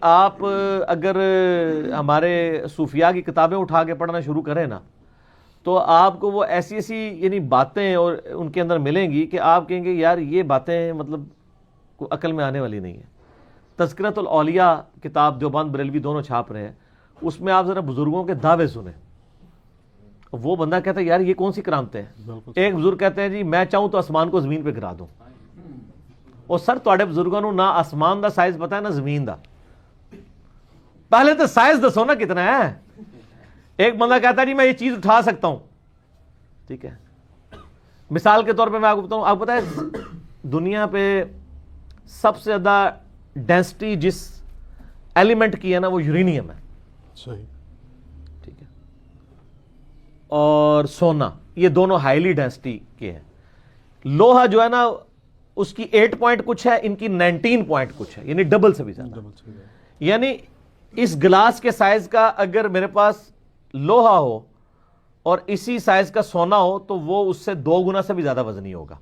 آپ اگر ہمارے صوفیاء کی کتابیں اٹھا کے پڑھنا شروع کریں نا تو آپ کو وہ ایسی ایسی یعنی باتیں اور ان کے اندر ملیں گی کہ آپ کہیں گے یار یہ باتیں مطلب کوئی عقل میں آنے والی نہیں ہے. تذکرۃ الاولیاء کتاب دیوبند بریلوی دونوں چھاپ رہے ہیں, اس میں آپ ذرا بزرگوں کے دعوے سنیں. وہ بندہ کہتا ہے یار یہ کون سی کرامتیں ہیں. ایک بزرگ کہتے ہیں جی میں چاہوں تو آسمان کو زمین پہ گرا دوں. اور سر تواڈے بزرگوں نو نہ آسمان دا سائز پتا ہے نہ زمین دا, پہلے تو سائز دسو نا کتنا ہے. ایک بندہ کہتا ہے جی میں یہ چیز اٹھا سکتا ہوں, ٹھیک ہے, مثال کے طور پہ میں آپ کو بتاؤں, آپ کو پتا ہے دنیا پہ سب سے زیادہ ڈینسٹی جس ایلیمنٹ کی ہے نا وہ یورینیم ہے. صحیح. ٹھیک ہے, اور سونا, یہ دونوں ہائیلی ڈینسٹی کے ہیں. لوہا جو ہے نا اس کی 8 پوائنٹ کچھ ہے, ان کی 19 پوائنٹ کچھ ہے, یعنی ڈبل سے بھی زیادہ. یعنی اس گلاس کے سائز کا اگر میرے پاس لوہا ہو اور اسی سائز کا سونا ہو تو وہ اس سے 2 گنا سے بھی زیادہ وزنی ہوگا.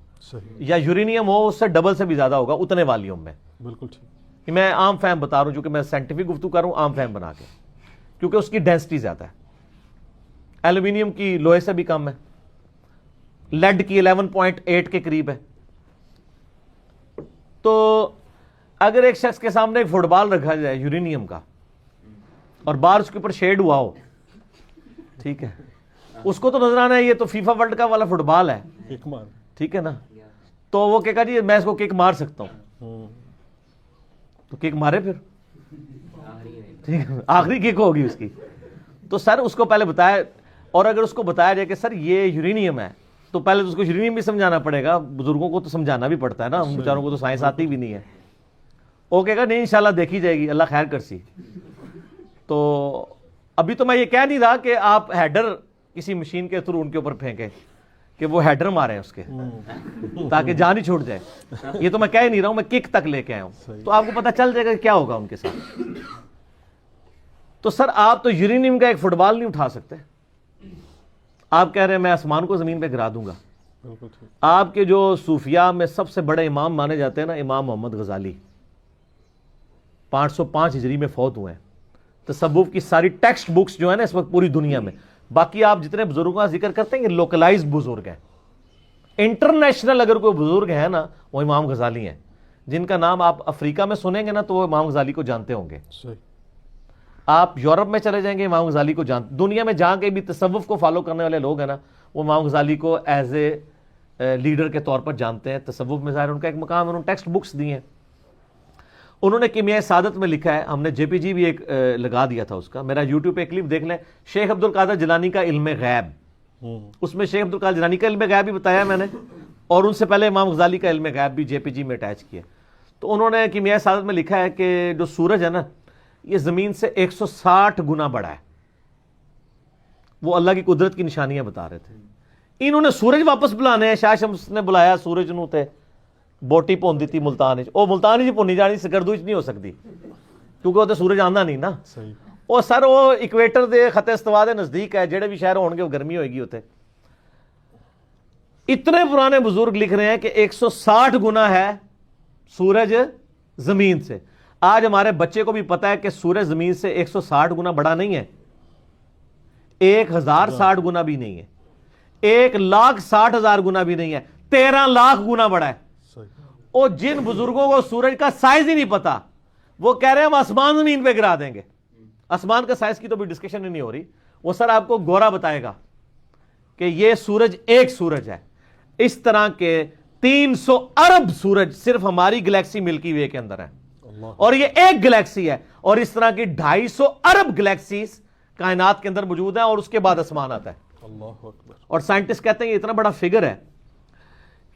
یا یورینیم ہو اس سے ڈبل سے بھی زیادہ ہوگا اتنے والیوم میں. بالکل ٹھیک. میں عام فہم بتا رہا ہوں چونکہ میں سائنٹیفک گفتگو کر رہا ہوں عام فہم بنا کے, کیونکہ اس کی ڈینسٹی زیادہ ہے. ایلومینیم کی لوہے سے بھی کم ہے, لیڈ کی 11.8 کے قریب ہے. تو اگر ایک شخص کے سامنے ایک فٹ بال رکھا جائے یورینیم کا اور باہر اس کے اوپر شیڈ ہوا ہو, ٹھیک ہے, اس کو تو نظر آنا ہے یہ تو فیفا ورلڈ کپ والا فٹ بال ہے, ٹھیک ہے نا, تو وہ کہے جی میں اس کو کک مار سکتا ہوں, تو کک مارے پھر, ٹھیک ہے, آخری کک ہوگی اس کی. تو سر اس کو پہلے بتایا, اور اگر اس کو بتایا جائے کہ سر یہ یورینیم ہے تو پہلے تو اس کو یورینیم بھی سمجھانا پڑے گا. بزرگوں کو تو سمجھانا بھی پڑتا ہے نا, ہم بیچاروں کو تو سائنس آتی بھی نہیں ہے. وہ کہے گا نہیں انشاءاللہ دیکھی جائے گی, اللہ خیر کرسی. تو ابھی تو میں یہ کہہ نہیں رہا کہ آپ ہیڈر کسی مشین کے تھرو ان کے اوپر پھینکیں کہ وہ ہیڈر مارے اس کے تاکہ جان ہی چھوٹ جائے, یہ تو میں کہہ نہیں رہا ہوں, میں کک تک لے کے آیا ہوں. تو آپ کو پتہ چل جائے گا کیا ہوگا ان کے ساتھ. تو سر آپ تو یورینیم کا ایک فٹ بال نہیں اٹھا سکتے, آپ کہہ رہے ہیں میں آسمان کو زمین پہ گرا دوں گا. آپ کے جو صوفیاء میں سب سے بڑے امام مانے جاتے ہیں نا, امام محمد غزالی 505 ہجری میں فوت ہوئے ہیں. تصوف کی ساری ٹیکسٹ بکس جو ہیں نا اس وقت پوری دنیا میں, باقی آپ جتنے بزرگوں کا ذکر کرتے ہیں یہ لوکلائز بزرگ ہیں. انٹرنیشنل اگر کوئی بزرگ ہے نا وہ امام غزالی ہیں, جن کا نام آپ افریقہ میں سنیں گے نا تو وہ امام غزالی کو جانتے ہوں گے. آپ یورپ میں چلے جائیں گے امام غزالی کو جانتے, دنیا میں جہاں کے بھی تصوف کو فالو کرنے والے لوگ ہیں نا وہ امام غزالی کو ایز اے لیڈر کے طور پر جانتے ہیں. تصوف میں ظاہر ان کا ایک مقام ہے, انہوں نے ٹیکسٹ بکس دی ہیں. انہوں نے کیمیائے سعادت میں لکھا ہے, ہم نے جے پی جی بھی ایک لگا دیا تھا اس کا, میرا یوٹیوب پہ کلپ دیکھ لیں, شیخ عبد القادر جیلانی کا علم غیب. اس میں شیخ عبد القادر جیلانی کا علم غیب بھی بتایا میں نے, اور ان سے پہلے امام غزالی کا علم غیب بھی جے پی جی میں اٹیچ کیا. تو انہوں نے کیمیائے سعادت میں لکھا ہے کہ جو سورج ہے نا یہ زمین سے 160 گنا بڑا ہے. وہ اللہ کی قدرت کی نشانیاں بتا رہے تھے. انہوں نے سورج واپس بلانے ہیں, شاہ شمس نے بلایا سورج نو تے بوٹی پون دیتی ملتان, وہ ملتان ہی پونی جانی سکردو نہیں ہو سکتی کیونکہ وہ تو سورج آندا نہیں نا. وہ سر وہ اکویٹر دے خط استوا دے نزدیک ہے, جڑے بھی شہر ہون گے وہ گرمی ہوئے گی ہوتے. اتنے پرانے بزرگ لکھ رہے ہیں کہ 160 گنا ہے سورج زمین سے. آج ہمارے بچے کو بھی پتا ہے کہ سورج زمین سے 160 گنا بڑا نہیں ہے, 1060 گنا بھی نہیں ہے, 1,60,000 گنا بھی نہیں ہے, 13 لاکھ گنا بڑا ہے. اور جن بزرگوں کو سورج کا سائز ہی نہیں پتا وہ کہہ رہے ہیں ہم آسمان زمین پہ گرا دیں گے. آسمان کا سائز کی تو بھی ڈسکشن ہی نہیں ہو رہی. وہ سر آپ کو گورا بتائے گا کہ یہ سورج ایک سورج ہے. اس طرح کے 300 ارب سورج صرف ہماری گلیکسی ملکی وے کے اندر ہے, اور یہ ایک گلیکسی ہے, اور اس طرح کی 250 ارب گلیکسیز کائنات کے اندر موجود ہیں, اور اس کے بعد آسمان آتا ہے. اور سائنٹسٹ کہتے ہیں یہ اتنا بڑا فگر ہے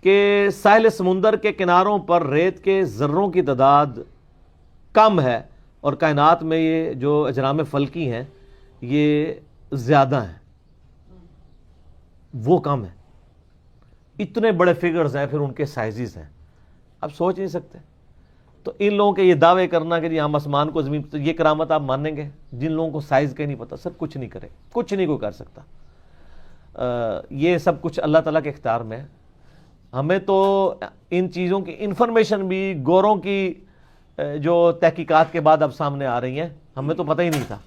کہ ساحل سمندر کے کناروں پر ریت کے ذروں کی تعداد کم ہے, اور کائنات میں یہ جو اجرام فلکی ہیں یہ زیادہ ہیں, وہ کم ہے. اتنے بڑے فگرز ہیں, پھر ان کے سائزز ہیں, آپ سوچ نہیں سکتے. تو ان لوگوں کے یہ دعوے کرنا کہ جی ہم آسمان کو زمین, تو یہ کرامت آپ مانیں گے جن لوگوں کو سائز کا نہیں پتا؟ سر کچھ نہیں کرے, کچھ نہیں کوئی کر سکتا. یہ سب کچھ اللہ تعالیٰ کے اختیار میں ہے. ہمیں تو ان چیزوں کی انفارمیشن بھی گوروں کی جو تحقیقات کے بعد اب سامنے آ رہی ہیں، ہمیں تو پتہ ہی نہیں تھا.